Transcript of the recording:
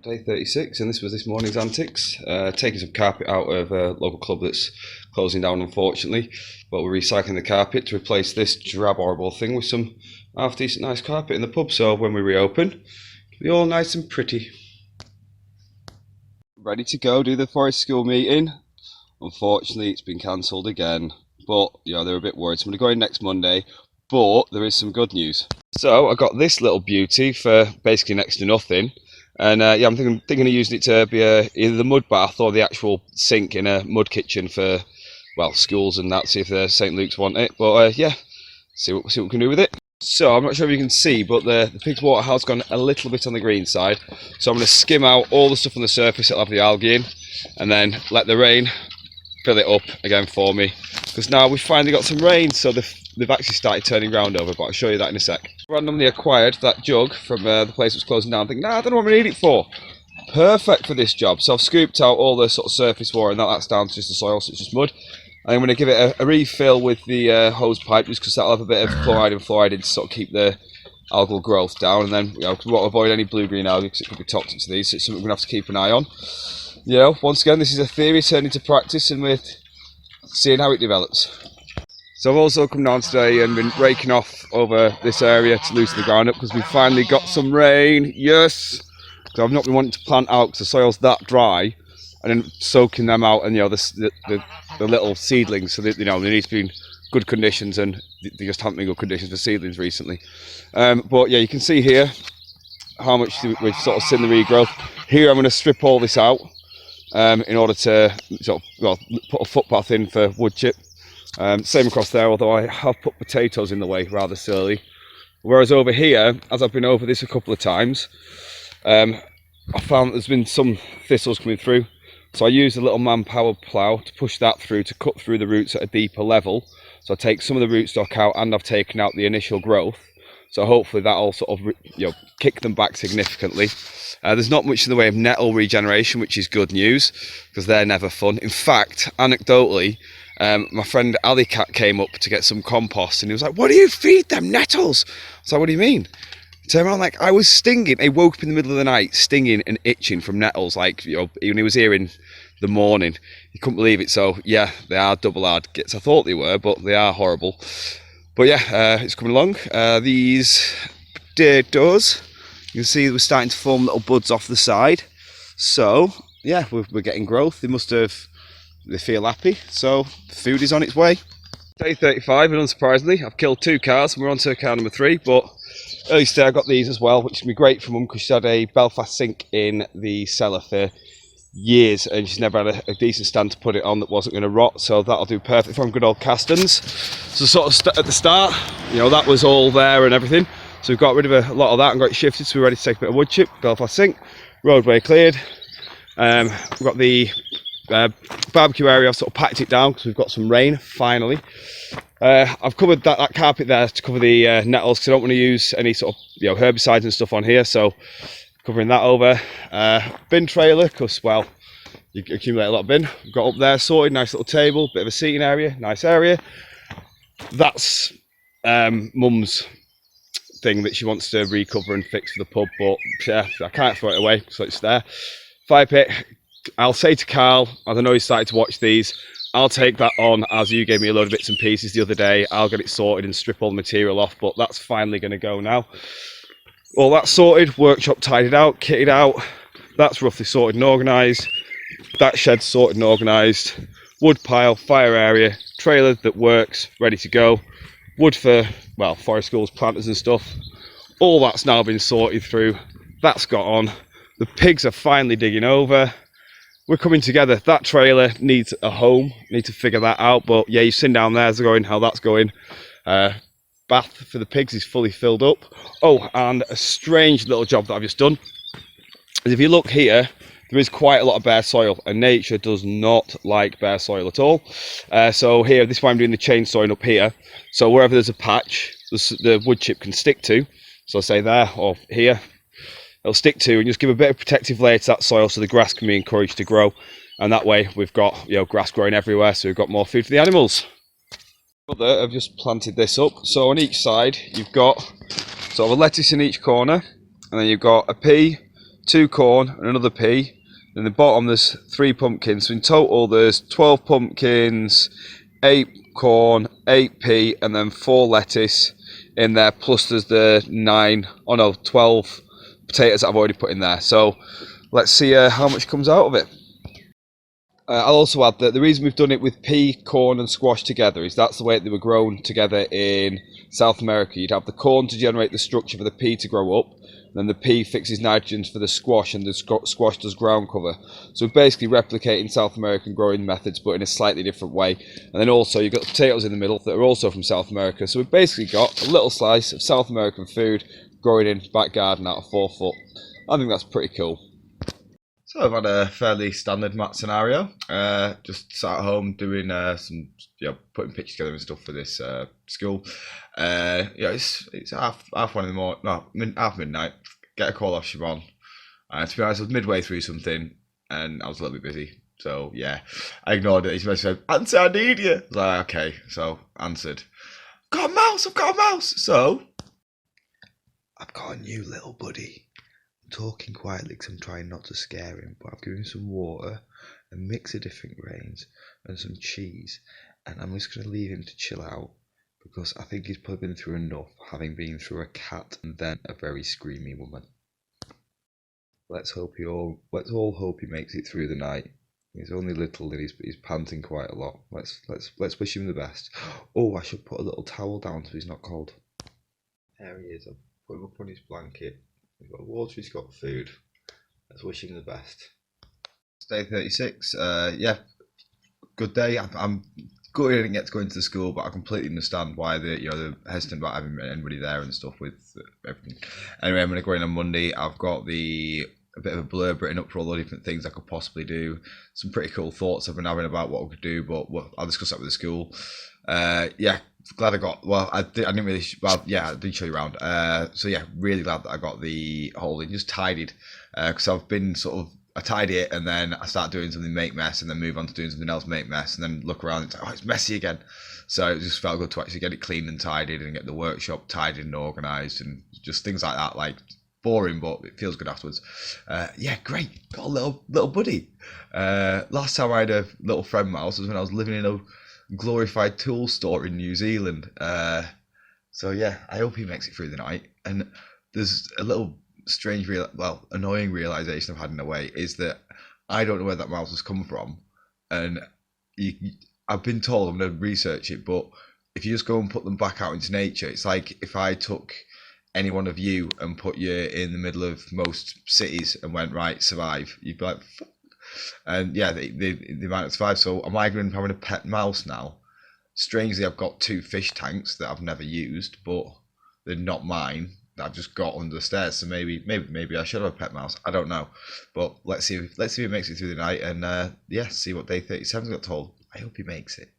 Day 36, and this was this morning's antics. Taking some carpet out of a local club that's closing down, unfortunately. But we're recycling the carpet to replace this drab, horrible thing with some half-decent, nice carpet in the pub. So when we reopen, it'll be all nice and pretty. Ready to go, do the Forest School meeting. Unfortunately, it's been cancelled again. But, they're a bit worried. So I'm going to go in next Monday. But there is some good news. So I got this little beauty for basically next to nothing. And I'm thinking of using it to be either the mud bath or the actual sink in a mud kitchen for, well, schools and that, see if St. Luke's want it. But see what we can do with it. So I'm not sure if you can see, but the pig's water has gone a little bit on the green side. So I'm going to skim out all the stuff on the surface that'll have the algae in, and then let the rain fill it up again for me. Because now we've finally got some rain, so they've actually started turning round over, but I'll show you that in a sec. Randomly acquired that jug from the place that's closing down. I think, I don't know what I need it for. Perfect for this job. So I've scooped out all the sort of surface water, and that's down to just the soil, so it's just mud. And I'm going to give it a refill with the hose pipe, just because that'll have a bit of chloride and fluoride in to sort of keep the algal growth down. And then, we want to avoid any blue-green algae because it could be toxic to these, so it's something we're going to have to keep an eye on. Once again, this is a theory turned into practice, and we're seeing how it develops. So I've also come down today and been raking off over this area to loosen the ground up because we finally got some rain. Yes! So I've not been wanting to plant out because the soil's that dry, and then soaking them out, and the little seedlings, so they need to be in good conditions, and they just haven't been good conditions for seedlings recently. But yeah, you can see here how much we've sort of seen the regrowth. Here I'm going to strip all this out in order to put a footpath in for wood chip. Same across there, although I have put potatoes in the way rather silly. Whereas over here, as I've been over this a couple of times, I found that there's been some thistles coming through. So I used a little man-powered plough to push that through, to cut through the roots at a deeper level. So I take some of the rootstock out, and I've taken out the initial growth. So hopefully that'll sort of kick them back significantly. There's not much in the way of nettle regeneration, which is good news, because they're never fun. In fact, anecdotally, my friend Ali Cat came up to get some compost, and he was like, "What do you feed them, nettles?" I was like, "What do you mean?" Turned around, like, I was stinging. He woke up in the middle of the night stinging and itching from nettles, like, when he was here in the morning. He couldn't believe it. So yeah, they are double hard gits. I thought they were, but they are horrible. But yeah, it's coming along. These potatoes, you can see we're starting to form little buds off the side. So yeah, we're getting growth. They feel happy, so food is on its way. Day 35, and unsurprisingly, I've killed 2 cows, and we're on to cow number 3, but early today I got these as well, which can be great for Mum, because she's had a Belfast sink in the cellar for years, and she's never had a decent stand to put it on that wasn't going to rot, so that'll do perfect for good old Castons. So sort of at the start, that was all there and everything, so we've got rid of a lot of that and got it shifted, so we're ready to take a bit of wood chip. Belfast sink, roadway cleared. We've got the barbecue area. I've sort of packed it down because we've got some rain finally. I've covered that carpet there to cover the nettles, because I don't want to use any sort of herbicides and stuff on here, so covering that over. Bin trailer, because well, you accumulate a lot of bin. We've got up there sorted, nice little table, bit of a seating area, nice area. That's Mum's thing that she wants to recover and fix for the pub, but yeah, I can't throw it away, so it's there. Fire pit, I'll say to Carl, as I know he started to watch these, I'll take that on as you gave me a load of bits and pieces the other day. I'll get it sorted and strip all the material off, but that's finally going to go now. All that's sorted, workshop tidied out, kitted out. That's roughly sorted and organised. That shed's sorted and organised. Wood pile, fire area, trailer that works, ready to go. Wood for, well, Forest School's planters and stuff. All that's now been sorted through. That's got on. The pigs are finally digging over. We're coming together. That trailer needs a home. Need to figure that out. But yeah, you've seen down there how that's going. Bath for the pigs is fully filled up. Oh, and a strange little job that I've just done is, if you look here, there is quite a lot of bare soil, and nature does not like bare soil at all. So here, this is why I'm doing the chainsawing up here. So wherever there's a patch, the wood chip can stick to. So say there or here. It'll stick to, and just give a bit of protective layer to that soil so the grass can be encouraged to grow, and that way we've got grass growing everywhere, so we've got more food for the animals. I've just planted this up, so on each side you've got sort of a lettuce in each corner, and then you've got a pea, 2 corn and another pea. In the bottom there's 3 pumpkins. So in total there's 12 pumpkins, 8 corn, 8 pea, and then 4 lettuce in there. Plus there's the 12 potatoes that I've already put in there. So let's see how much comes out of it. I'll also add that the reason we've done it with pea, corn and squash together is that's the way they were grown together in South America. You'd have the corn to generate the structure for the pea to grow up, and then the pea fixes nitrogen for the squash, and the squash does ground cover. So we're basically replicating South American growing methods, but in a slightly different way. And then also you've got the potatoes in the middle that are also from South America. So we've basically got a little slice of South American food growing in back garden out of 4 foot. I think that's pretty cool. So I've had a fairly standard mat scenario. Just sat at home doing some, putting pictures together and stuff for this school. It's half 1 in the morning, half midnight. Get a call off Siobhan. To be honest, I was midway through something and I was a little bit busy. So yeah, I ignored it. She said, "Answer, I need you." I was like, okay, so answered. I've got a mouse. So I've got a new little buddy. Talking quietly because I'm trying not to scare him, but I've given him some water, a mix of different grains and some cheese, and I'm just going to leave him to chill out because I think he's probably been through enough, having been through a cat and then a very screamy woman. Let's all hope he makes it through the night. He's only little and he's panting quite a lot. Let's wish him the best. Oh, I should put a little towel down so he's not cold. There he is. I'll put him up on his blanket. He's got water, he's got food. Let's wish him the best. It's day 36. Good day. I'm good. I didn't get to go into the school, but I completely understand why they're hesitant about having anybody there and stuff with everything. Anyway, I'm going to go in on Monday. I've got a bit of a blurb written up for all the different things I could possibly do. Some pretty cool thoughts I've been having about what I could do, but I'll discuss that with the school. Glad I got. I didn't really. I did show you around. Really glad that I got the whole thing just tidied, because I've been I tidy it and then I start doing something make mess and then move on to doing something else make mess and then look around and it's like, oh, it's messy again. So it just felt good to actually get it cleaned and tidied and get the workshop tidied and organised and just things like that. Like boring, but it feels good afterwards. Great. Got a little buddy. Last time I had a little friend mouse was when I was living in a glorified tool store in New Zealand. I hope he makes it through the night. And there's a little strange, annoying realization I've had in a way is that I don't know where that mouse has come from, and I've been told I'm going to research it, but if you just go and put them back out into nature, it's like if I took any one of you and put you in the middle of most cities and went, right, survive, you'd be like, fuck. And they might not survive. So am I going to having a pet mouse now? Strangely, I've got 2 fish tanks that I've never used, but they're not mine. That I've just got under the stairs. So maybe I should have a pet mouse. I don't know, but let's see if it makes it through the night and see what day 37's got told. I hope he makes it.